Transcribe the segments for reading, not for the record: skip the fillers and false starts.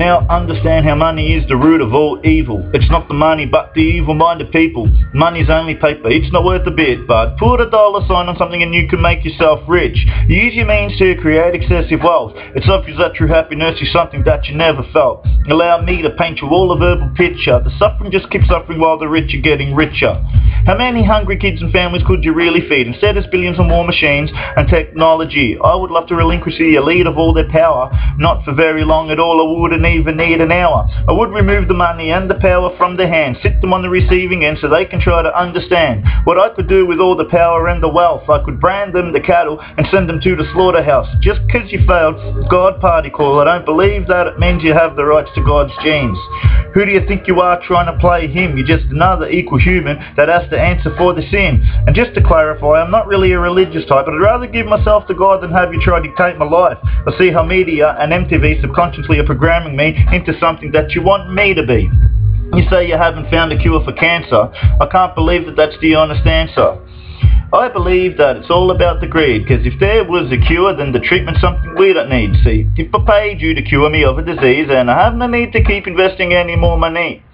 now understand how money is the root of all evil. It's not the money but the evil-minded people. Money's only paper, it's not worth a bit, but put a dollar sign on something and you can make yourself rich. Use your means to create excessive wealth. It's obvious that true happiness is something that you never felt. Allow me to paint you all a verbal picture. The suffering just keeps suffering while the rich are getting richer. How many hungry kids and families could you really feed? Instead of billions of more machines and technology. I would love to relinquish the elite of all their power. Not for very long at all, I wouldn't even need an hour. I would remove the money and the power from their hands, sit them on the receiving end so they can try to understand what I could do with all the power and the wealth. I could brand them the cattle and send them to the slaughterhouse. Just because you failed God party call, I don't believe that it means you have the rights to God's genes. Who do you think you are trying to play him? You're just another equal human that has to answer for the sin. And just to clarify, I'm not really a religious type, but I'd rather give myself to God than have you try to dictate my life. I see how media and MTV subconsciously are programming me into something that you want me to be. You say you haven't found a cure for cancer. I can't believe that that's the honest answer. I believe that it's all about the greed, because if there was a cure, then the treatment's something we don't need. See, if I paid you to cure me of a disease, then I have no need to keep investing any more money.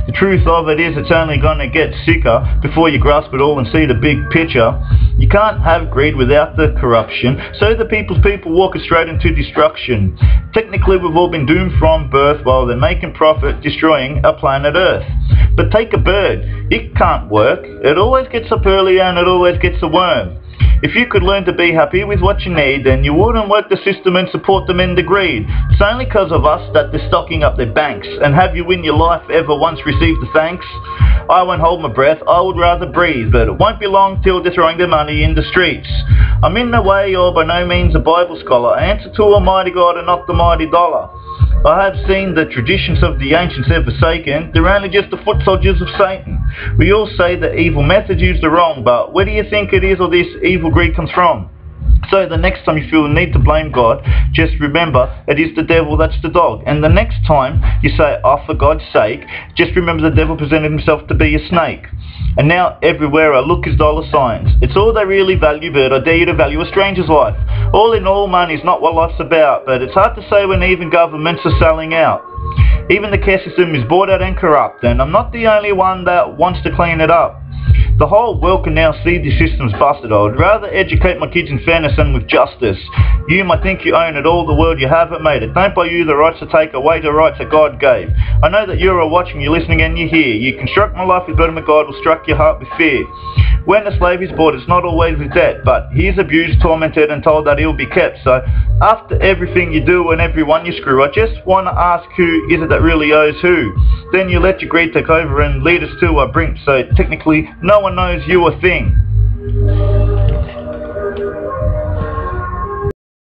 The truth of it is it's only going to get sicker before you grasp it all and see the big picture. You can't have greed without the corruption, so the people's people walk straight into destruction. Technically we've all been doomed from birth while they're making profit, destroying our planet Earth. But take a bird, it can't work, it always gets up early and it always gets a worm. If you could learn to be happy with what you need, then you wouldn't work the system and support them in the greed. It's only because of us that they're stocking up their banks. And have you in your life ever once received the thanks? I won't hold my breath, I would rather breathe, but it won't be long till they're throwing their money in the streets. I'm in no way or by no means a Bible scholar. I answer to Almighty God and not the mighty dollar. I have seen the traditions of the ancients they're forsaken. They're only just the foot soldiers of Satan. We all say that evil methods used are wrong, but where do you think it is or this evil greed comes from? So the next time you feel the need to blame God, just remember it is the devil that's the dog. And the next time you say, oh for God's sake, just remember the devil presented himself to be a snake. And now everywhere I look is dollar signs. It's all they really value, but I dare you to value a stranger's life. All in all, money's not what life's about, but it's hard to say when even governments are selling out. Even the care system is bought out and corrupt, and I'm not the only one that wants to clean it up. The whole world can now see the system's busted. I would rather educate my kids in fairness and with justice. You might think you own it all, the world you haven't made it. Don't buy you the rights to take away the rights that God gave. I know that you're all watching, you're listening and you hear. You construct my life with burden, but God will strike your heart with fear. When a slave is bought, it's not always with debt, but he is abused, tormented and told that he'll be kept. So after everything you do and everyone you screw, I just want to ask, who is it that really owes who? Then you let your greed take over and lead us to a brink, so technically no one knows you a thing.